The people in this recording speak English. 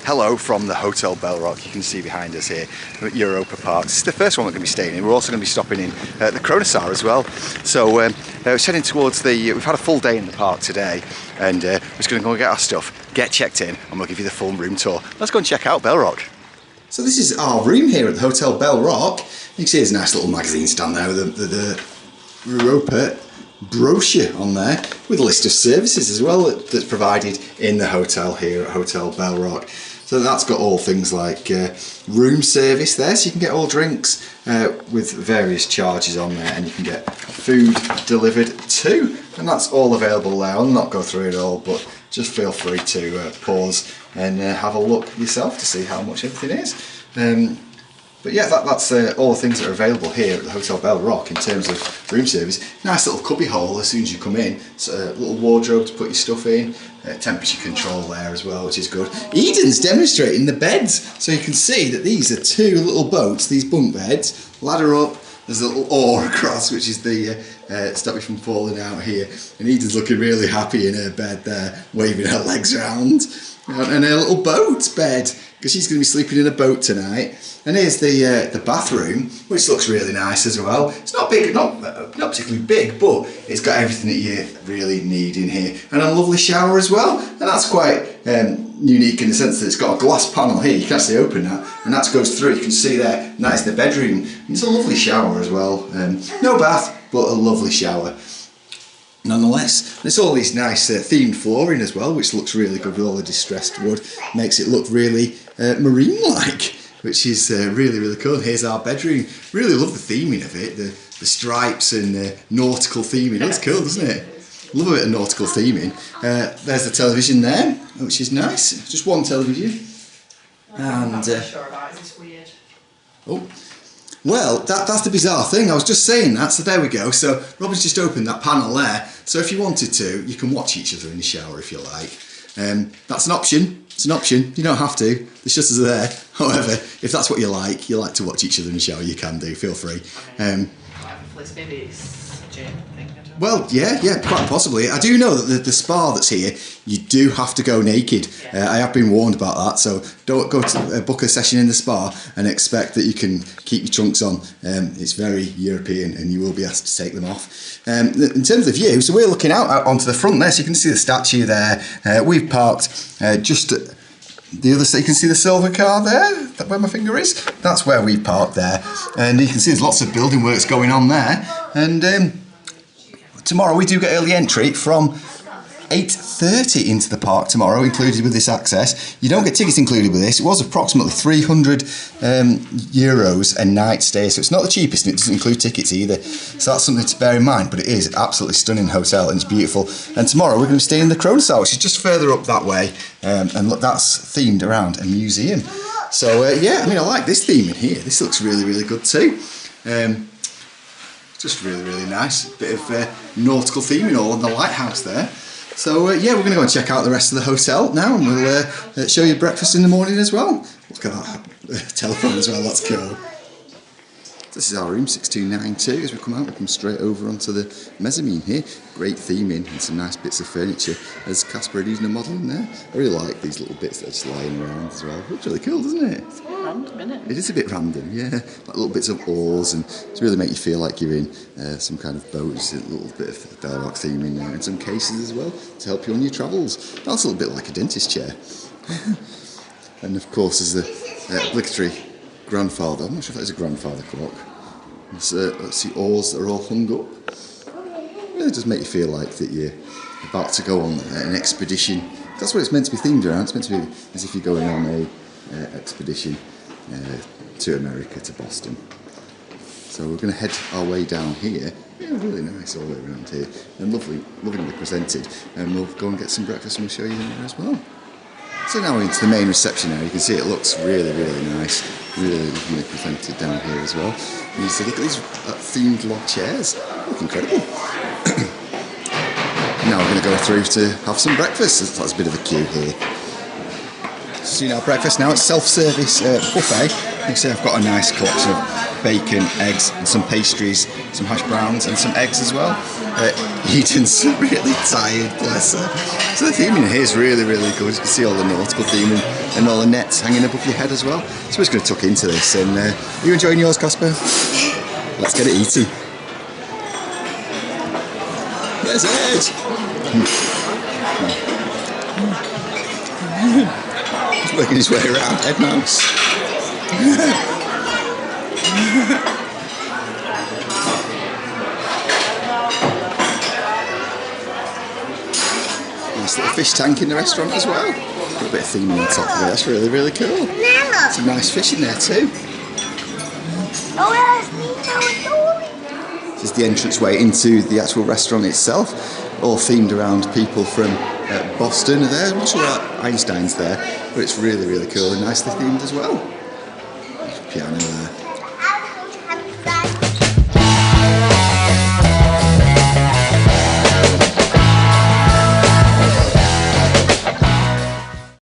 Hello from the Hotel Bell Rock. You can see behind us here at Europa Park. This is the first one we're going to be staying in. We're also going to be stopping in the Kronosar as well. So we're heading towards the... we've had a full day in the park today, and we're just going to go and get our stuff, get checked in, and we'll give you the full room tour. Let's go and check out Bell Rock. So this is our room here at the Hotel Bell Rock. You can see there's a nice little magazine stand there with the Europa brochure on there with a list of services as well that's provided in the hotel here at Hotel Bell Rock. So that's got all things like room service there, so you can get all drinks with various charges on there, and you can get food delivered too, and that's all available there. I'll not go through it all, but just feel free to pause and have a look yourself to see how much everything is. But yeah, that's all the things that are available here at the Hotel Bell Rock in terms of room service. Nice little cubby hole as soon as you come in. It's a little wardrobe to put your stuff in. Temperature control there as well, which is good. Eden's demonstrating the beds. So you can see that these are two little boats, these bunk beds. Ladder up, there's a little oar across, which is the stop you from falling out here. And Eden's looking really happy in her bed there, waving her legs around. And her little boat bed, because she's going to be sleeping in a boat tonight. And here's the bathroom, which looks really nice as well. It's not big, not particularly big, but it's got everything that you really need in here. And a lovely shower as well. And that's quite unique in the sense that it's got a glass panel here. You can actually open that, and that goes through. You can see there, and that is the bedroom. And it's a lovely shower as well. No bath, but a lovely shower nonetheless. There's all these nice themed flooring as well, which looks really good with all the distressed wood. Makes it look really marine-like, which is really, really cool. Here's our bedroom. Really love the theming of it, the stripes and nautical theming. Looks cool, doesn't it? Love a bit of nautical theming. There's the television there, which is nice. Just one television. I'm not really sure about it. It's weird. Oh. Well, that's the bizarre thing. I was just saying that, so there we go. So Robin's just opened that panel there. So if you wanted to, you can watch each other in the shower if you like. That's an option. It's an option. You don't have to. The shutters are there. However, if that's what you like to watch each other in the shower, you can do. Feel free. Maybe it's a gym thing. Well, yeah, quite possibly. I do know that the spa that's here, you do have to go naked. I have been warned about that, so don't go to book a session in the spa and expect that you can keep your trunks on. It's very European, and you will be asked to take them off. In terms of view, so we're looking out onto the front there, so you can see the statue there. We've parked just the other side. You can see the silver car there, where my finger is. That's where we've parked there, and you can see there's lots of building works going on there. And tomorrow we do get early entry from 8:30 into the park tomorrow, included with this access. You don't get tickets included with this. It was approximately €300 a night stay, so it's not the cheapest, and it doesn't include tickets either. So that's something to bear in mind, but it is an absolutely stunning hotel, and it's beautiful. And tomorrow we're going to stay in the Kronosar, which is just further up that way, and look, that's themed around a museum. So yeah, I mean, I like this theme in here. This looks really, really good too. Just really, really nice. Bit of nautical theming all on the lighthouse there. So yeah, we're going to go and check out the rest of the hotel now, and we'll show you breakfast in the morning as well. Look at that telephone as well, that's cool. This is our room, 6292. As we come out, we come straight over onto the mezzanine here. Great theming and some nice bits of furniture. There's Casper and Eden model in there. I really like these little bits that are just lying around as well. Looks really cool, doesn't it? It's a bit random, isn't it? It is a bit random, yeah. Like little bits of oars, and to really make you feel like you're in some kind of boat. Just a little bit of Bell Rock theme in there, and some cases as well to help you on your travels. That's a little bit like a dentist chair. And of course, there's the obligatory grandfather. I'm not sure if that's a grandfather clock. Let's see, oars that are all hung up. Really does make you feel like that you're about to go on an expedition. That's what it's meant to be themed around. It's meant to be as if you're going on a expedition to America, to Boston. So we're going to head our way down here. Yeah, really nice all the way around here, and lovingly presented. And we'll go and get some breakfast, and we'll show you in there as well. So now we're into the main reception area. You can see it looks really, really nice. Really lovely presented down here as well. And you see, look at these themed log chairs. Look incredible. Now we're going to go through to have some breakfast. That's a bit of a queue here. So you know, breakfast now, it's self-service buffet. You see I've got a nice collection of bacon, eggs and some pastries, some hash browns and some eggs as well. Eden's really tired, bless her. So the theming here is really, really good. You can see all the nautical theming and all the nets hanging above your head as well. So we're just going to tuck into this. And are you enjoying yours, Casper? Let's get it eaten. There's Ed! He's working his way around, Ed Mouse. Nice little fish tank in the restaurant as well. Got a bit of theming on top of it, that's really, really cool. Some nice fish in there too. This is the entranceway into the actual restaurant itself, all themed around people from Boston are there. I'm not sure that Einstein's there, but it's really, really cool and nicely themed as well. Piano there.